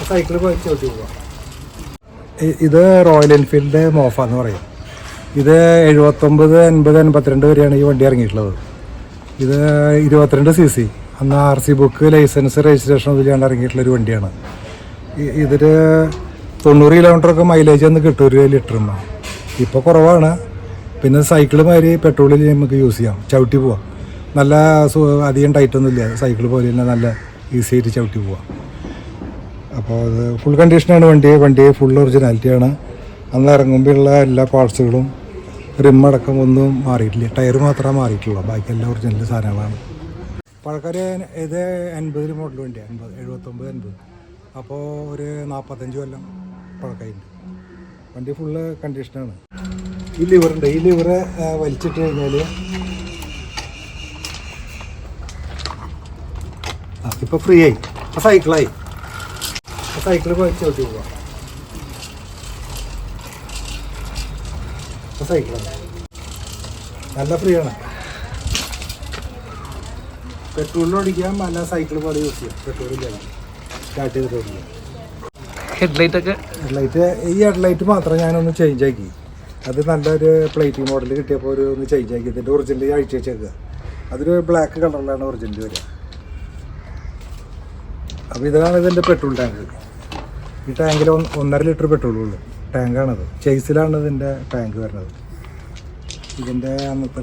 Cycle ചവിട്ടി പോവാം. ഇത് റോയൽ എൻഫീൽഡ് മോഫ എന്ന് പറയും. ഇത് 79, 80, 82 വരെയാണ് ഈ വണ്ടി ഇറങ്ങിയിട്ടുള്ളത്. ഇത് 22 cc. അന്ന് RC ബുക്ക്, ലൈസൻസ്, രജിസ്ട്രേഷൻ ഇതിലാണ്ട് ഇറങ്ങിയിട്ടുള്ളൊരു വണ്ടിയാണ്. ഇതിൽ 90 കിലോമീറ്ററൊക്കെ മൈലേജ് ഒന്ന് കിട്ടും 1 ലിറ്ററിന്. ഇപ്പോൾ കുറവാണ്. പിന്നെ സൈക്കിൾ മാതിരി പെട്രോളിൽ നമുക്ക് യൂസ് ചെയ്യാം, ചവിട്ടി പോവാം. നല്ല അധികം ടൈറ്റൊന്നും ഇല്ല, സൈക്കിൾ പോലെ തന്നെ നല്ല ഈസി ആയിട്ട് ചവിട്ടി പോവാം. അപ്പോൾ അത് ഫുൾ കണ്ടീഷനാണ് വണ്ടി ഫുൾ ഒറിജിനാലിറ്റിയാണ്. അന്ന് ഇറങ്ങുമ്പോഴുള്ള എല്ലാ പാർട്സുകളും റിമ്മടക്കം ഒന്നും മാറിയിട്ടില്ല, ടയർ മാത്രമേ മാറിയിട്ടുള്ളൂ, ബാക്കി എല്ലാം ഒറിജിനൽ സാധനങ്ങളാണ്. പഴക്കാർ ഇത് 80 മോഡൽ വണ്ടിയാണ്, 79, 80. അപ്പോൾ ഒരു 45 കൊല്ലം പഴക്കമുണ്ട്. വണ്ടി ഫുള്ള് കണ്ടീഷനാണ്. ഈ ലിവറുണ്ട്, ഈ ലിവറ് വലിച്ചിട്ട് കഴിഞ്ഞാൽ ഇപ്പോൾ ഫ്രീ ആയി, ഇപ്പോൾ സൈക്കിളായി. സൈക്കിൾ ചവിട്ടി പോവാം. ഇപ്പോൾ സൈക്കിളാണ്, നല്ല ഫ്രീ ആണ്. പെട്രോളിൽ ഓടിക്കാം, അല്ല സൈക്കിൾ പോലെ യൂസ് ചെയ്യാം. പെട്രോളിൽ സ്റ്റാർട്ട് ചെയ്തിട്ട് ഓടിക്കാം. ഹെഡ്ലൈറ്റ് ഈ ഹെഡ്ലൈറ്റ് മാത്രം ഞാനൊന്ന് ചേഞ്ച് ആക്കി. അത് നല്ലൊരു പ്ലേറ്റിംഗ് മോഡൽ കിട്ടിയപ്പോൾ ഒന്ന് ചേഞ്ച് ആക്കി. ഇതിൻ്റെ ഒറിജിനൽ അഴിച്ച് വെച്ചേക്കുക. അതൊരു ബ്ലാക്ക് കളറിലാണ് ഒറിജിനൽ വരിക. അപ്പോൾ ഇതാണ് ഇതിൻ്റെ പെട്രോൾ ടാങ്ക്. ഈ ടാങ്കിൽ 1.5 ലിറ്റർ പെട്രോളുള്ളൂ ടാങ്കാണത്. ചേസിലാണ് ഇതിൻ്റെ ടാങ്ക് വരുന്നത്. ഇതിൻ്റെ അന്നത്തെ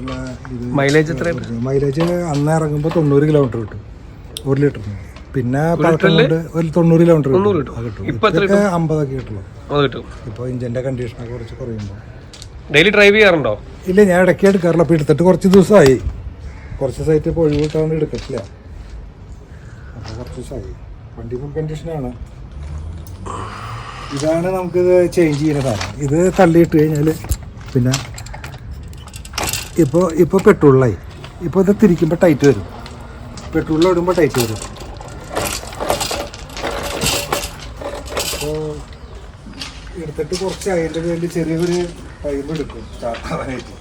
ഇത് മൈലേജ് അന്ന് ഇറങ്ങുമ്പോൾ 90 കിലോമീറ്റർ കിട്ടും 1 ലിറ്ററിന്. പിന്നെ പഴക്കം കൊണ്ട് ഒരു 90 കിലോമീറ്റർ കിട്ടും. ഇപ്പൊക്കെ 50 കിട്ടുള്ളൂ. ഇപ്പോൾ ഇഞ്ചിൻ്റെ കണ്ടീഷനൊക്കെ കുറച്ച് കുറയുമ്പോൾ. ഡെയിലി ഡ്രൈവ് ചെയ്യാറുണ്ടോ? ഇല്ല, ഞാൻ ഇടയ്ക്ക് എടുക്കാറില്ല. അപ്പോൾ എടുത്തിട്ട് കുറച്ച് ദിവസമായി. കുറച്ച് ദിവസമായിട്ട് ഇപ്പോൾ ഒഴിവിട്ടാണ് എടുക്കത്തില്ല. അപ്പോൾ കുറച്ച് ദിവസമായി. വണ്ടി ഫുൾ കണ്ടീഷനാണ്. ഇതാണ് നമുക്കിത് ചേഞ്ച് ചെയ്യുന്ന സാധനം. ഇത് തള്ളിയിട്ട് കഴിഞ്ഞാൽ പിന്നെ ഇപ്പോൾ പെട്രോളിലായി. ഇപ്പോൾ ഇത് തിരിക്കുമ്പോൾ ടൈറ്റ് വരും, പെട്രോളിൽ ഇടുമ്പോൾ ടൈറ്റ് വരും. അപ്പോൾ എടുത്തിട്ട് കുറച്ച് അതിൻ്റെ പേരിൽ ചെറിയൊരു ടൈം എടുക്കും സ്റ്റാർട്ട് ആവാനായിട്ട്.